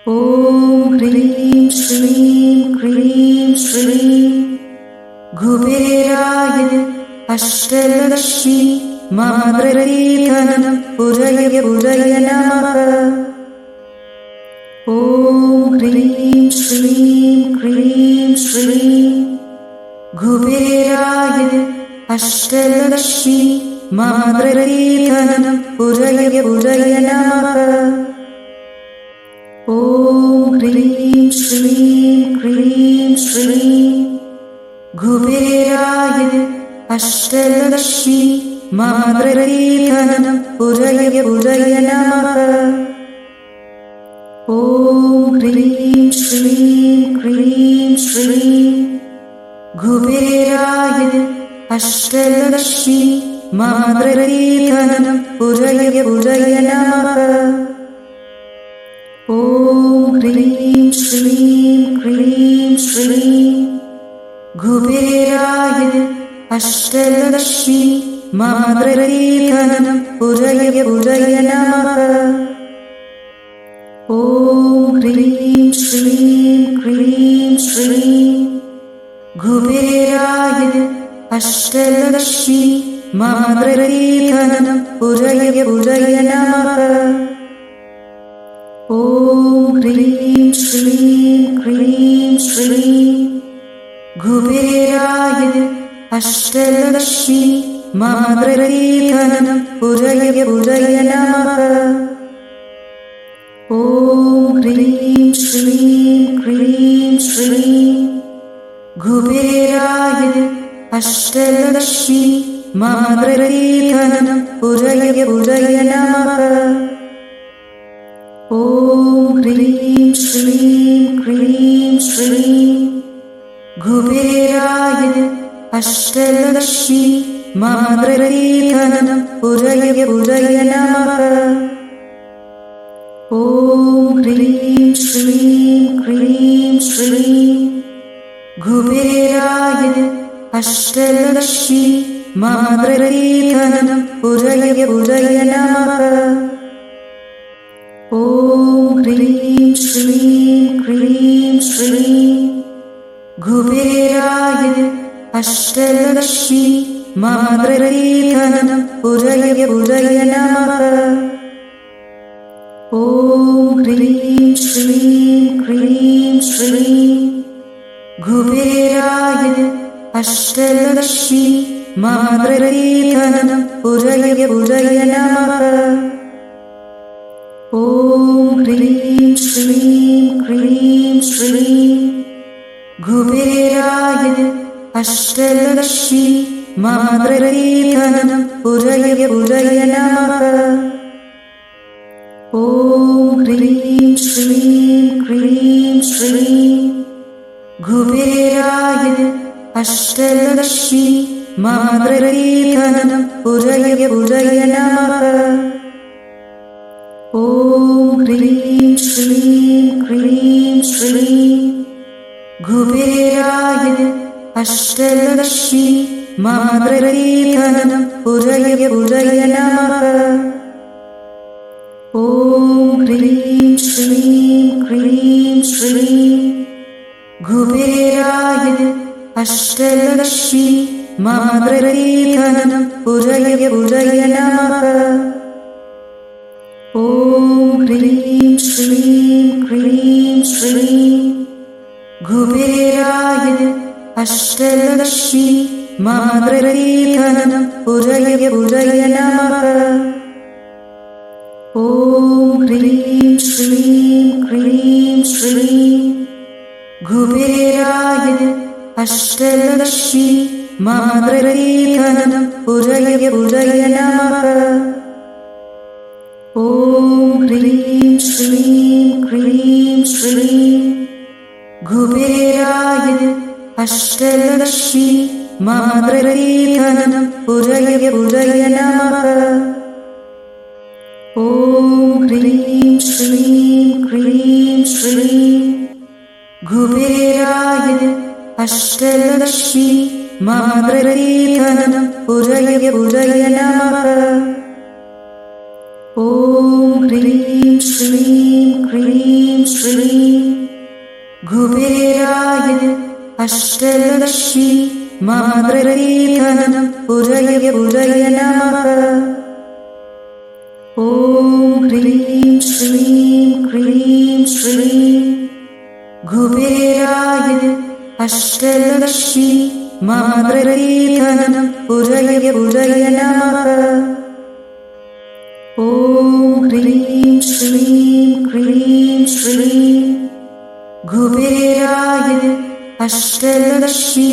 ॐ ह्रीं श्रीं क्रीं श्रीं कुबेराय अष्टलक्ष्मी मातृधनं पुरय पुरय नमः। ॐ ह्रीं श्रीं क्रीं श्रीं कुबेराय अष्टलक्ष्मी मातृधनं पुरय पुरय नमः। ॐ ह्रीं श्रीं क्रीं श्रीं कुबेराय अष्टलक्ष्मी मातृधनं पुरय पुरय नमः। ॐ ह्रीं श्रीं क्रीं श्रीं कुबेराय अष्टलक्ष्मी मातृधनं पुरय पुरय नमः। ॐ ह्रीं श्रीं क्रीं श्रीं कुबेराय अष्टलक्ष्मी मातृधनं पुरय पुरय नमः। ॐ ह्रीं श्रीं क्रीं श्रीं कुबेराय अष्टलक्ष्मी मातृधनं पुरय पुरय नमः। ॐ ह्रीं श्रीं क्रीं श्रीं कुबेराय अष्टलक्ष्मी मातृधनं पुरय पुरय नमः। ॐ ह्रीं श्रीं क्रीं श्रीं कुबेराय अष्टलक्ष्मी मातृधनं पुरय पुरय नमः। ॐ ह्रीं श्रीं क्रीं श्रीं कुबेराय अष्टलक्ष्मी मातृधनं पुरय पुरय नमः। ॐ ह्रीं श्रीं क्रीं श्रीं कुबेराय अष्टलक्ष्मी मातृधनं पुरय पुरय नमः। ॐ ह्रीं श्रीं क्रीं श्रीं कुबेराय अष्टलक्ष्मी मातृधनं पुरय पुरय नमः। ॐ ह्रीं श्रीं क्रीं श्रीं कुबेराय अष्टलक्ष्मी मातृधनं पुरय पुरय नमः। ॐ ह्रीं श्रीं क्रीं श्रीं कुबेराय अष्टलक्ष्मी मातृधनं पुरय पुरय नमः। ॐ ह्रीं श्रीं क्रीं श्रीं कुबेराय अष्टलक्ष्मी मातृधनं पुरय पुरय नमः। ॐ ह्रीं श्रीं क्रीं श्रीं कुबेराय अष्टलक्ष्मी मातृधनं पुरय पुरय नमः। ॐ ह्रीं श्रीं क्रीं श्रीं कुबेराय अष्टलक्ष्मी मातृधनं पुरय पुरय नमः। ॐ ह्रीं श्रीं क्रीं श्रीं कुबेराय अष्टलक्ष्मी मातृधनं पुरय पुरय नमः। ॐ ह्रीं श्रीं क्रीं श्रीं कुबेराय अष्टलक्ष्मी मातृधनं पुरय पुरय नमः। ॐ ह्रीं श्रीं क्रीं श्रीं कुबेराय अष्टलक्ष्मी मातृधनं पुरय पुरय नमः। ॐ ह्रीं श्रीं क्रीं श्रीं कुबेराय अष्टलक्ष्मी मातृधनं पुरय पुरय नमः। ॐ ह्रीं श्रीं क्रीं ശ്രീം കുബേരായ അഷ്ടലക്ഷ്മി മമപ്രകീർത്തനം പുരയ പുരയ നമഃ. ഓം ഹ്രീം ശ്രീം ക്രീം ശ്രീം കുബേരായ അഷ്ടലക്ഷ്മി മമപ്രകീർത്തനം പുരയ പുരയ നമഃ. ഓം ഹ്രീം ശ്രീം ക്രീം ശ്രീം കുബേരായ അഷ്ടലക്ഷ്മി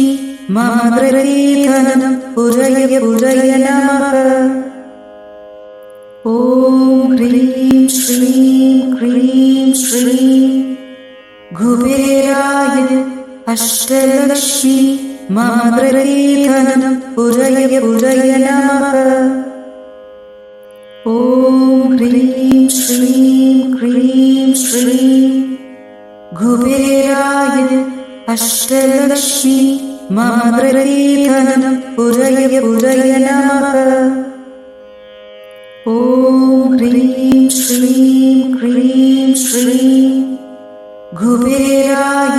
മമപ്രകീർത്തനം പുരയ പുരയ നമഃ. ഓം ഹ്രീം ശ്രീം ക്രീം ശ്രീം കുബേരായ അഷ്ടലക്ഷ്മി മമപ്രകീർത്തനം പുരയ പുരയ നമഃ. ഓം ഹ്രീം ശ്രീം ക്രീം ശ്രീം കുബേരായ അഷ്ടലക്ഷ്മി മമപ്രകീർത്തനം പുരയ പുരയ നമഃ. ഓം ഹ്രീം ശ്രീം ക്രീം ശ്രീം കുബേരായ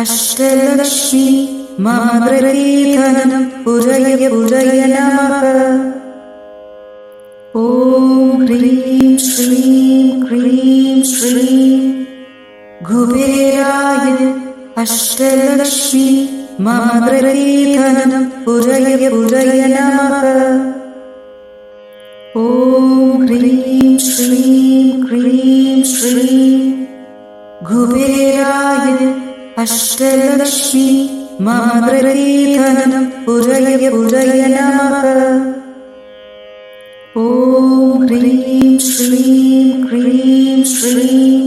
അഷ്ടലക്ഷ്മി മമപ്രകീർത്തനം പുരയ പുരയ നമഃ. ഓം ഹ്രീം ശ്രീം ക്രീം ശ്രീം കുബേരായ അഷ്ടലക്ഷ്മി മമപ്രകീർത്തനം പുരയ പുരയ നമഃ. ഓം ഹ്രീം ശ്രീം ക്രീം ശ്രീം കുബേരായ അഷ്ടലക്ഷ്മി മമപ്രകീർത്തനം പുരയ പുരയ നമഃ. ഓം ഹ്രീം ശ്രീം ക്രീം ശ്രീം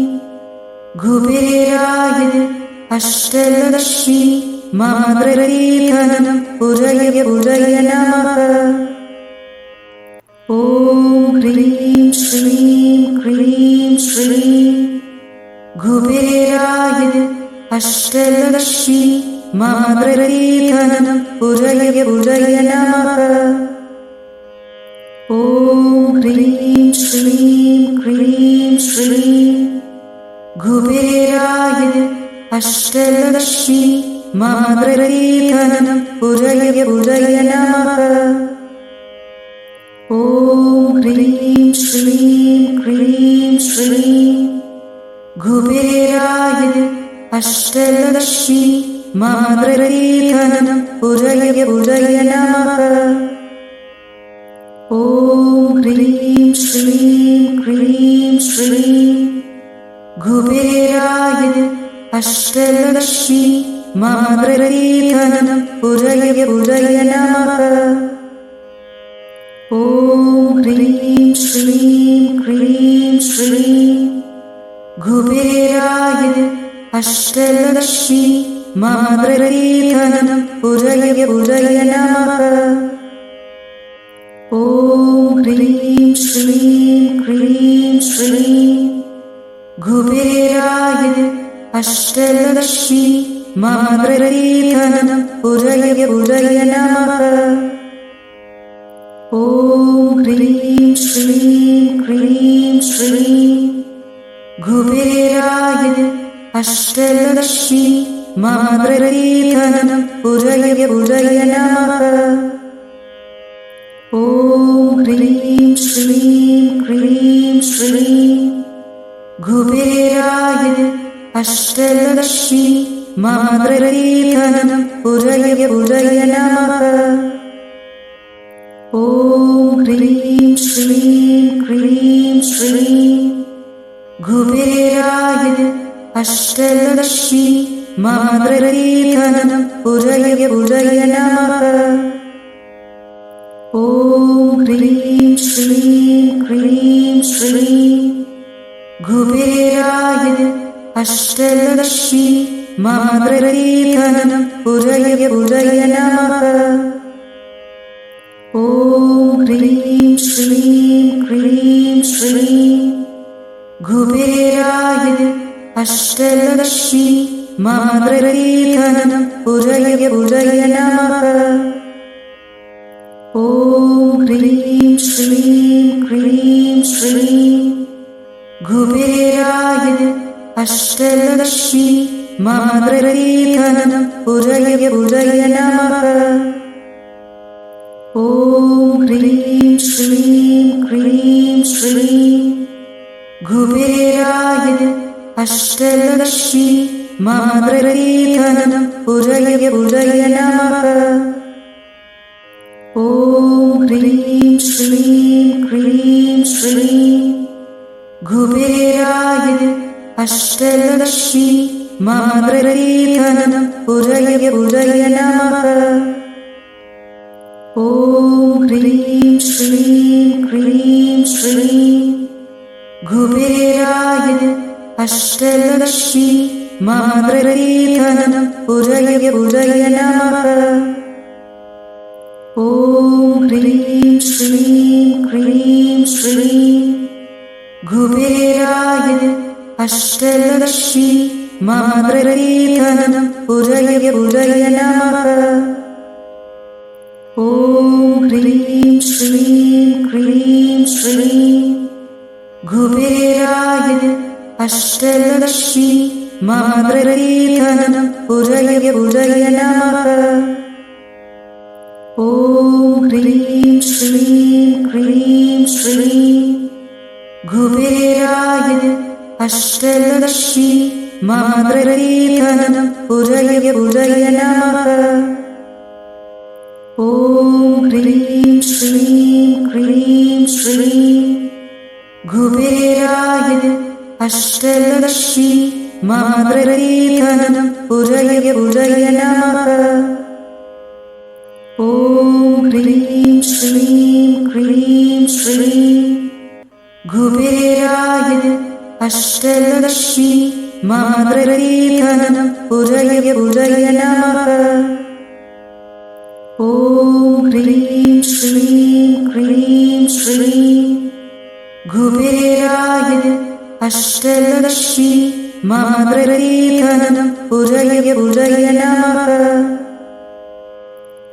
കുബേരായ അഷ്ടലക്ഷ്മി മമപ്രകീർത്തനം പുരയ പുരയ നമഃ. ഓം ഹ്രീം ശ്രീം ക്രീം ശ്രീം കുബേരായ അഷ്ടലക്ഷ്മി മമപ്രകീർത്തനം പുരയ പുരയ നമഃ. ഓം ഹ്രീം ശ്രീം ക്രീം ശ്രീം കുബേരായ അഷ്ടലക്ഷ്മി മമപ്രകീർത്തനം പുരയ പുരയ നമഃ. ഓം ഹ്രീം ശ്രീം ക്രീം ശ്രീം കുബേരായ അഷ്ടലക്ഷ്മി മമപ്രകീർത്തനം പുരയ പുരയ നമഃ. ഓം ഹ്രീം ശ്രീം ക്രീം ശ്രീം കുബേരായ അഷ്ടലക്ഷ്മി മമപ്രകീർത്തനം പുരയ പുരയ നമഃ. ഓം ഹ്രീം ശ്രീം ക്രീം ശ്രീം കുബേരായ അഷ്ടലക്ഷ്മി മമപ്രകീർത്തനം പുരയ പുരയ നമഃ. ഓം ഹ്രീം ശ്രീം ക്രീം ശ്രീം കുബേരായ അഷ്ടലക്ഷ്മി മമപ്രകീർത്തനം പുരയ പുരയ നമഃ. ഓം ഹ്രീം ശ്രീം ക്രീം ശ്രീം കുബേരായ അഷ്ടലക്ഷ്മി മമപ്രകീർത്തനം പുരയ പുരയ നമഃ. ഓം ഹ്രീം ശ്രീം ക്രീം ശ്രീം കുബേരായ അഷ്ടലക്ഷ്മി മമപ്രകീർത്തനം പുരയ പുരയ നമഃ. ഓം ഹ്രീം ശ്രീം ക്രീം ശ്രീം കുബേരായ അഷ്ടലക്ഷ്മി മമപ്രകീർത്തനം പുരയ പുരയ നമഃ. ഓം ഹ്രീം ശ്രീം ക്രീം ശ്രീം കുബേരായ അഷ്ടലക്ഷ്മി മമപ്രകീർത്തനം പുരയ പുരയ നമഃ. ഓം ഹ്രീം ശ്രീം ക്രീം ശ്രീം കുബേരായ അഷ്ടലക്ഷ്മി മമപ്രകീർത്തനം പുരയ പുരയ നമഃ. ഓം ഹ്രീം ശ്രീം ക്രീം ശ്രീം കുബേരായ अष्टलक्ष्मी मातृकीर्तनं पूजय पूजय नमः। ॐ ह्रीं श्रीं क्रीं श्रीं कुबेराय अष्टलक्ष्मी मातृकीर्तनं पूजय पूजय नमः। ॐ ह्रीं श्रीं क्रीं श्रीं कुबेराय अष्टलक्ष्मी मातृकीर्तनं पूजय पूजय नमः। ॐ ह्रीं श्रीं क्रीं श्रीं कुबेराय अष्टलक्ष्मी मातृकीर्तनं पूजय पूजय नमः। ॐ ह्रीं श्रीं क्रीं श्रीं कुबेराय अष्टलक्ष्मी मातृकीर्तनं पूजय पूजय नमः। ॐ ह्रीं श्रीं क्रीं श्रीं कुबेराय अष्टलक्ष्मी मातृकीर्तनं पूजय पूजय नमः। ॐ ह्रीं श्रीं क्रीं श्रीं कुबेराय अष्टलक्ष्मी मातृकीर्तनं पूजय पूजय नमः। ॐ ह्रीं श्रीं क्रीं श्रीं कुबेराय अष्टलक्ष्मी मातृकीर्तनं पूजय पूजय नमः। ॐ ह्रीं श्रीं क्रीं श्रीं कुबेराय अष्टलक्ष्मी मातृकीर्तनं पूजय पूजय नमः। ॐ ह्रीं श्रीं क्रीं श्रीं कुबेराय अष्टलक्ष्मी मातृकीर्तनं पूजय पूजय नमः।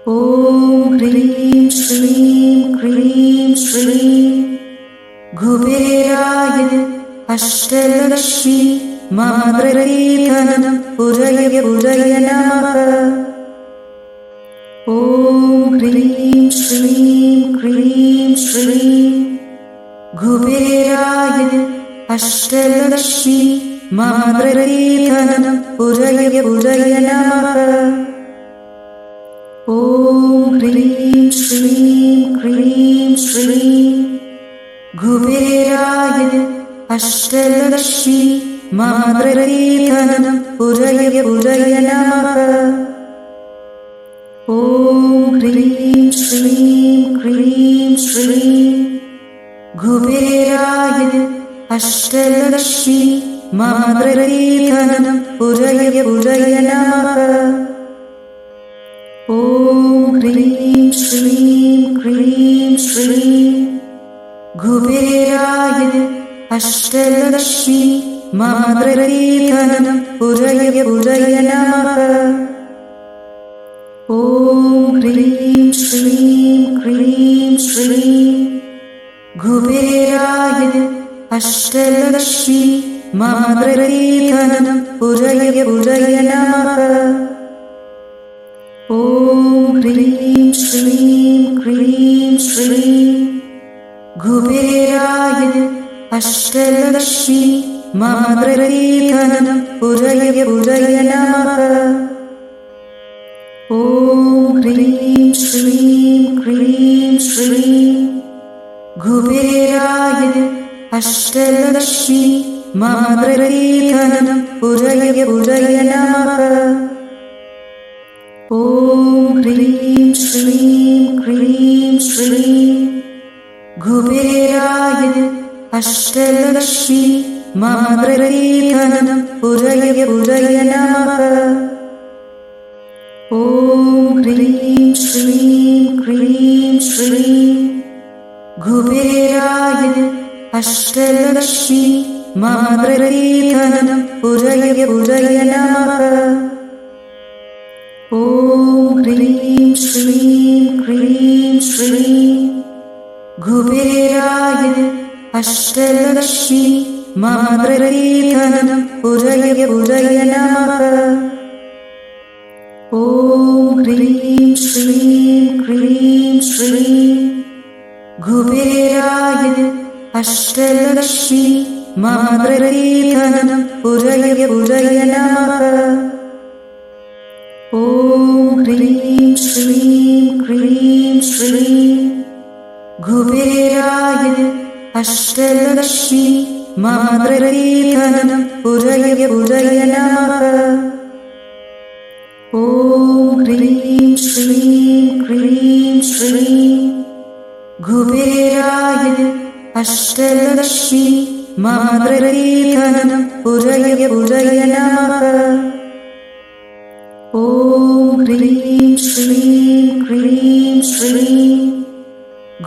ॐ ह्रीं श्रीं क्रीं श्रीं कुबेराय अष्टलक्ष्मी मातृकीर्तनं पूजय पूजय नमः। ॐ ह्रीं श्रीं क्रीं श्रीं कुबेराय अष्टलक्ष्मी मातृकीर्तनं पूजय पूजय नमः। ॐ ह्रीं श्रीं क्रीं श्रीं कुबेराय अष्टलक्ष्मी मातृकीर्तनं पूजय पूजय नमः। ॐ ह्रीं श्रीं क्रीं श्रीं कुबेराय अष्टलक्ष्मी मातृकीर्तनं पूजय पूजय नमः। ॐ ह्रीं श्रीं क्रीं श्रीं कुबेराय अष्टलक्ष्मी मातृकीर्तनं पूजय पूजय नमः। ॐ ह्रीं श्रीं क्रीं श्रीं कुबेराय अष्टलक्ष्मी मातृकीर्तनं पूजय पूजय नमः। ॐ ह्रीं श्रीं क्रीं श्रीं कुबेराय अष्टलक्ष्मी मातृकीर्तनं पूजय पूजय नमः। ॐ ह्रीं श्रीं क्रीं श्रीं कुबेराय अष्टलक्ष्मी मातृकीर्तनं पूजय पूजय नमः। ॐ ह्रीं श्रीं क्रीं श्रीं कुबेराय अष्टलक्ष्मी मातृकीर्तनं पूजय पूजय नमः। ॐ ह्रीं श्रीं क्रीं श्रीं कुबेराय अष्टलक्ष्मी मातृकीर्तनं पूजय पूजय नमः। ॐ ह्रीं श्रीं क्रीं श्रीं कुबेराय अष्टलक्ष्मी മാതൃകീധനം പുരയ പുരയ നമഃ. ഓം ഹ്രീം ശ്രീം ക്രീം ശ്രീം കുബേരായ അഷ്ടലക്ഷ്മി മാതൃകീധനം പുരയ പുരയ നമഃ. ഓം ഹ്രീം ശ്രീം ക്രീം ശ്രീം കുബേരായ അഷ്ടലക്ഷ്മി മാതൃകീധനം പുരയ പുരയ നമഃ. ഓം ഹ്രീം ശ്രീം ക്രീം ശ്രീം കുബേരായ അഷ്ടലക്ഷ്മി മാതൃകീധനം പുരയ പുരയ നമഃ. ഓം ഹ്രീം ശ്രീം ക്രീം ശ്രീം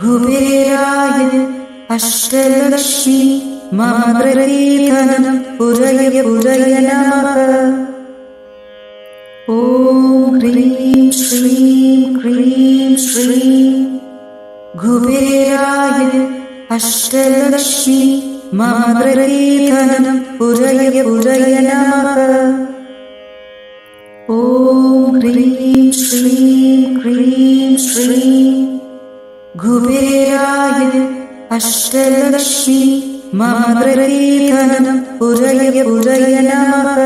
കുബേരായ അഷ്ടലക്ഷ്മി മാതൃകീധനം പുരയ പുരയ നമഃ. ഓം ഹ്രീം ശ്രീം ക്രീം ശ്രീം കുബേരായ അഷ്ടലക്ഷ്മി മാതൃകീധനം പുരയ പുരയ നമഃ. ഓം ഹ്രീം ശ്രീം ക്രീം ശ്രീം കുബേരായ അഷ്ടലക്ഷ്മി മാതൃകീധനം പുരയ പുരയ നമഃ.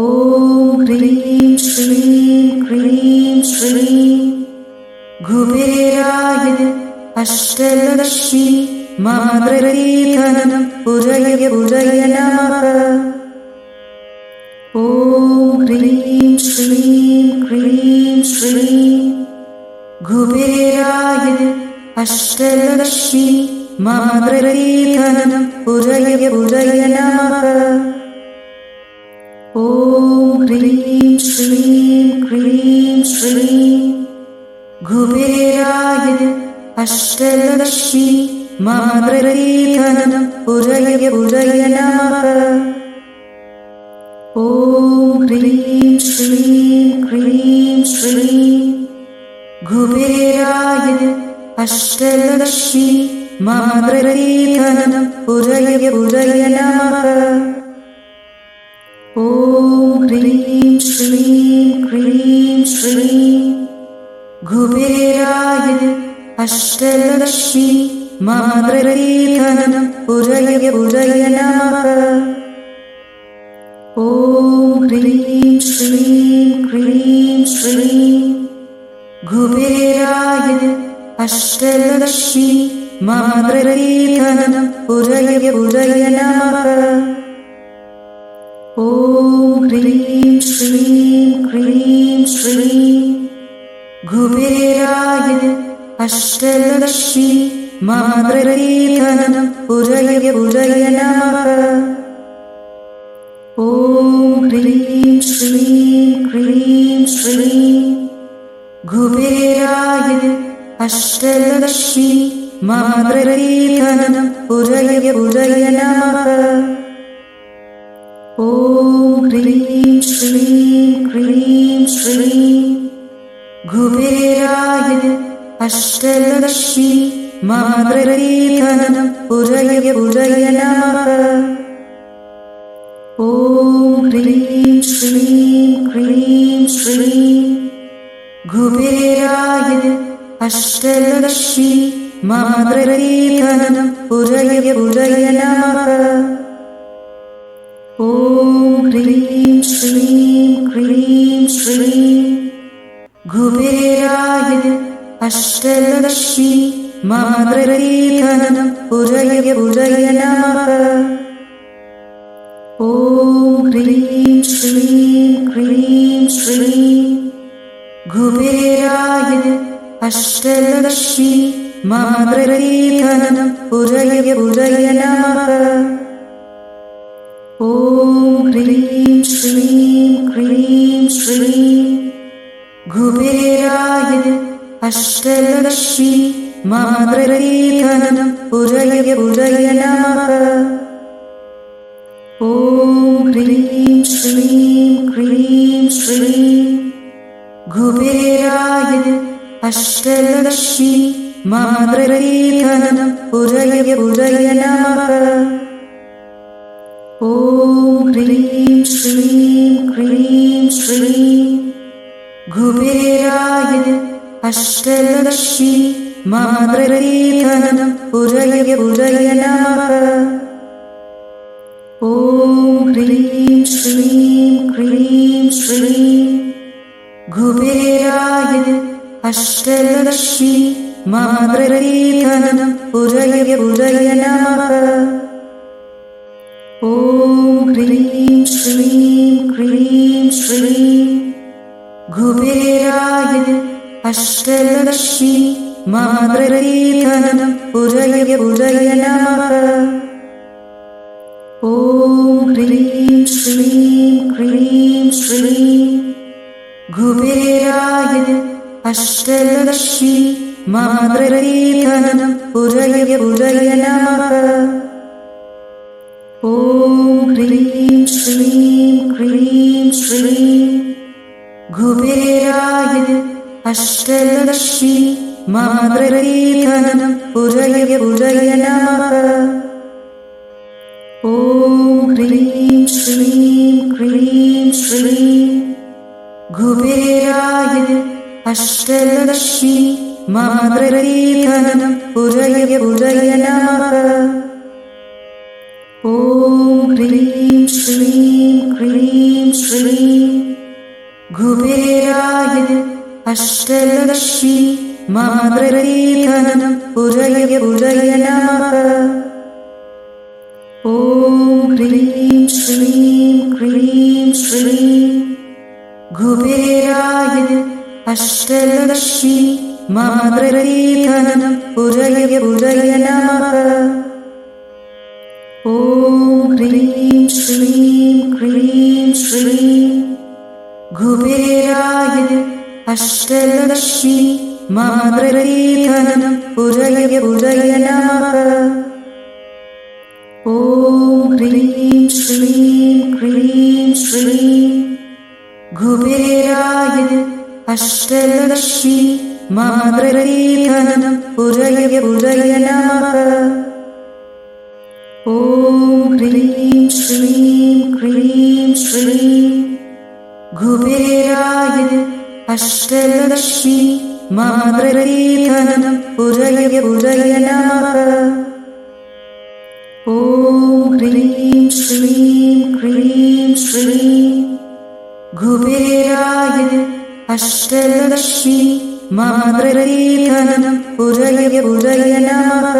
ഓം ഹ്രീം ശ്രീം ക്രീം ശ്രീം കുബേരായ അഷ്ടലക്ഷ്മി മാതൃകീധനം പുരയ പുരയ നമഃ. ഓം ഹ്രീം ശ്രീം ക്രീം ശ്രീം കുബേരായ അഷ്ടലക്ഷ്മി മാതൃകീധനം പുരയ പുരയ നമഃ. ഓം ഹ്രീം ശ്രീം ക്രീം ശ്രീം കുബേരായ അഷ്ടലക്ഷ്മി മാതൃകീധനം പുരയ പുരയ നമഃ. ഓം ഹ്രീം ശ്രീം ക്രീം ശ്രീം കുബേരായ അഷ്ടലക്ഷ്മി മാതൃകീധനം പുരയ പുരയ നമഃ. ഓം ഹ്രീം ശ്രീം ക്രീം ശ്രീം കുബേരായ അഷ്ടലക്ഷ്മി മാതൃകീധനം പുരയ പുരയ നമഃ. ഓം ഹ്രീം ശ്രീം ക്രീം ശ്രീം കുബേരായ അഷ്ടലക്ഷ്മി മാതൃകീധനം പുരയ പുരയ നമഃ. ഓം ഹ്രീം ശ്രീം ക്രീം ശ്രീം കുബേരായ അഷ്ടലക്ഷ്മി മാതൃകീധനം പുരയ പുരയ നമഃ. ഓം ഹ്രീം ശ്രീം ക്രീം ശ്രീം കുബേരായ അഷ്ടലക്ഷ്മി മാതൃകീധനം പുരയ പുരയ നമഃ. ഓം ഹ്രീം ശ്രീം ക്രീം ശ്രീം കുബേരായ അഷ്ടലക്ഷ്മി മാതൃകീധനം പുരയ പുരയ നമഃ. ഓം ഹ്രീം ശ്രീം ക്രീം ശ്രീം കുബേരായ അഷ്ടലക്ഷ്മി മാതൃകീധനം പുരയ പുരയ നമഃ. ഓം ഹ്രീം ശ്രീം ക്രീം ശ്രീം കുബേരായ അഷ്ടലക്ഷ്മി മാതൃകീധനം പുരയ പുരയ നമഃ. ഓം ഹ്രീം ശ്രീം ക്രീം ശ്രീം കുബേരായ അഷ്ടലക്ഷ്മി മാതൃകീധനം പുരയ പുരയ നമഃ. ഓം ഹ്രീം ശ്രീം ക്രീം ശ്രീം കുബേരായ അഷ്ടലക്ഷ്മി മാതൃകീധനം പുരയ പുരയ നമഃ. ഓം ഹ്രീം ശ്രീം ക്രീം ശ്രീം കുബേരായ അഷ്ടലക്ഷ്മി മാതൃകീധനം ഉദയ ഉദയ നമഃ. ഓം ഹ്രീം ശ്രീം ക്രീം ശ്രീം കുബേരായ അഷ്ടലക്ഷ്മി മമപ്രതീധനം ഉദയ ഉദയ നമഃ. ഓം ഹ്രീം ശ്രീം ക്രീം ശ്രീം കുബേരായ അഷ്ടലക്ഷ്മി മമപ്രതീധനം ഉദയ ഉദയ നമഃ. ഓം ഹ്രീം ശ്രീം ക്രീം ശ്രീം കുബേരായ അഷ്ടലക്ഷ്മി മമപ്രതീധനം ഉദയ ഉദയ നമഃ. ഓം ഹ്രീം ശ്രീം ക്രീം ശ്രീം കുബേരായ അഷ്ടലക്ഷ്മി മമപ്രതീധനം ഉദയ ഉദയ നമഃ. ഓം ഹ്രീം ശ്രീം ക്രീം ശ്രീം കുബേരായ അഷ്ടലക്ഷ്മി മമപ്രതീധനം ഉദയ ഉദയ നമഃ. ഓം ഹ്രീം ശ്രീം ക്രീം ശ്രീം കുബേരായ അഷ്ടലക്ഷ്മി മമപ്രതീധനം ഉദയ ഉദയ നമഃ. ഓം ഹ്രീം ശ്രീം ക്രീം ശ്രീം കുബേരായ അഷ്ടലക്ഷ്മി മമപ്രതീധനം ഉദയ ഉദയ നമഃ. ഓം ഹ്രീം ശ്രീം ക്രീം ശ്രീം കുബേരായ അഷ്ടലക്ഷ്മി മമപ്രതീധനം ഉദയ ഉദയ നമഃ. ഓം ഹ്രീം ശ്രീം ക്രീം ശ്രീം കുബേരായ അഷ്ടലക്ഷ്മി മമപ്രതീധനം ഉദയ ഉദയ നമഃ. ഓം ഹ്രീം ശ്രീം ക്രീം ശ്രീം കുബേരായ അഷ്ടലക്ഷ്മി മമപ്രതീധനം ഉദയ ഉദയ നമഃ. ഓം ഹ്രീം ശ്രീം ക്രീം ശ്രീം കുബേരായ അഷ്ടലക്ഷ്മി മമപ്രതീധനം ഉദയ ഉദയ നമഃ. ഓം ഹ്രീം ശ്രീം ക്രീം ശ്രീം കുബേരായ അഷ്ടലക്ഷ്മി മമപ്രതീധനം ഉദയ ഉദയ നമഃ.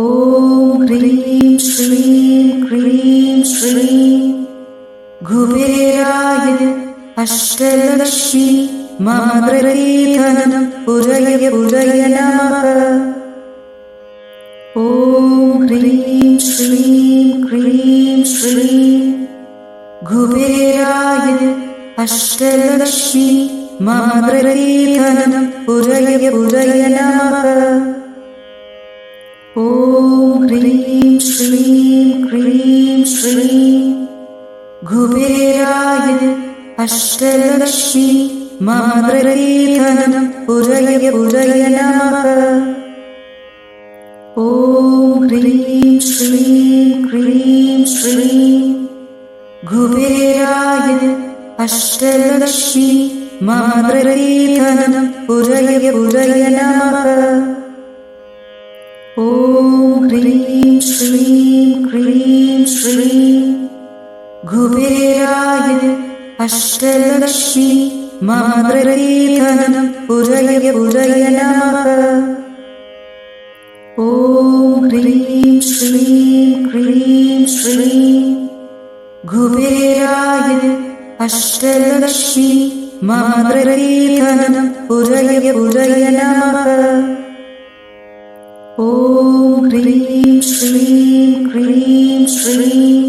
ഓം ഹ്രീം ശ്രീം ക്രീം ശ്രീം കുബേരായ അഷ്ടലക്ഷ്മി മമപ്രതീധനം ഉദയ ഉദയ നമഃ. ഓം ഹ്രീം ശ്രീം ക്രീം ശ്രീം കുബേരായ അഷ്ടലക്ഷ്മി മമപ്രതീധനം ഉദയ ഉദയ നമഃ. ഓം ഹ്രീം ശ്രീം ക്രീം ശ്രീം കുബേരായ അഷ്ടലക്ഷ്മി മമപ്രതീധനം ഉദയ ഉദയ നമഃ. ഓം ഹ്രീം ശ്രീം ക്രീം ശ്രീം കുബേരായ അഷ്ടലക്ഷ്മി മമപ്രതീധനം ഉദയ ഉദയ നമഃ. ഓം ഹ്രീം ശ്രീം ക്രീം ശ്രീം കുബേരായ അഷ്ടലക്ഷ്മി മമപ്രതീധനം ഉദയ ഉദയ നമഃ. ഓം ഹ്രീം ശ്രീം ക്രീം ശ്രീം കുബേരായ അഷ്ടലക്ഷ്മി മമപ്രതീധനം ഉദയ ഉദയ നമഃ. ഓം ഹ്രീം ശ്രീം ക്രീം ശ്രീം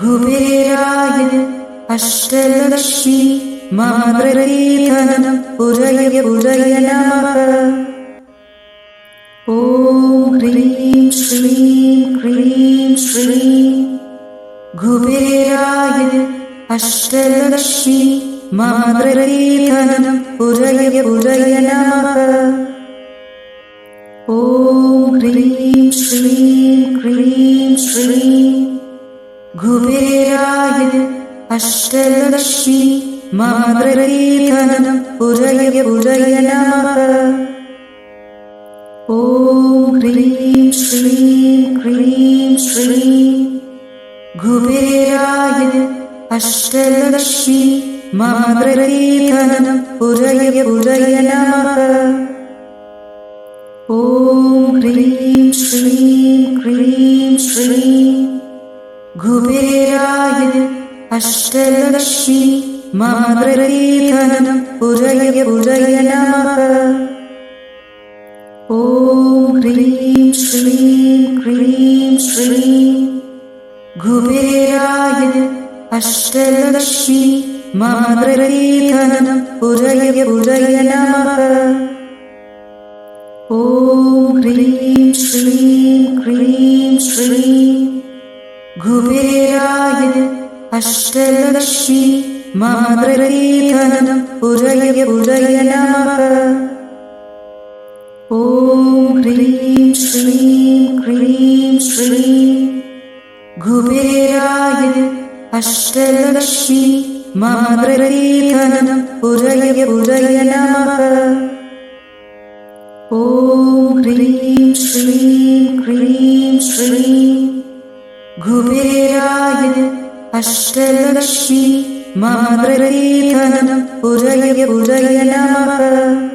കുബേരായ അഷ്ടലക്ഷ്മി മമപ്രതീധനം ഉദയ ഉദയ നമഃ. ഓം ഹ്രീം ശ്രീം ക്രീം ശ്രീം കുബേരായ അഷ്ടലക്ഷ്മി മമപ്രതീധനം ഉദയ ഉദയ നമഃ. ॐ ह्रीं श्रीं क्रीं श्रीं कुबेराय अष्टलक्ष्मी मम गृहीधनं पूजय पूजय नमः। ॐ ह्रीं श्रीं क्रीं श्रीं कुबेराय अष्टलक्ष्मी मम गृहीधनं पूजय पूजय नमः। ॐ ह्रीं श्रीं क्रीं श्रीं कुबेराय अष्टलक्ष्मी मम गृहीधनं पूजय पूजय नमः। ॐ ह्रीं श्रीं क्रीं श्रीं कुबेराय अष्टलक्ष्मी मम गृहीधनं पूजय पूजय नमः। ॐ ह्रीं श्रीं क्रीं श्रीं कुबेराय अष्टलक्ष्मी मम गृहीधनं पूजय पूजय नमः। ॐ ह्रीं श्रीं क्रीं श्रीं कुबेराय अष्टलक्ष्मी मम गृहीधनं पूजय पूजय नमः। ॐ ह्रीं श्रीं क्रीं श्रीं कुबेराय अष्टलक्ष्मी मम गृहीधनं पूजय पूजय नमः।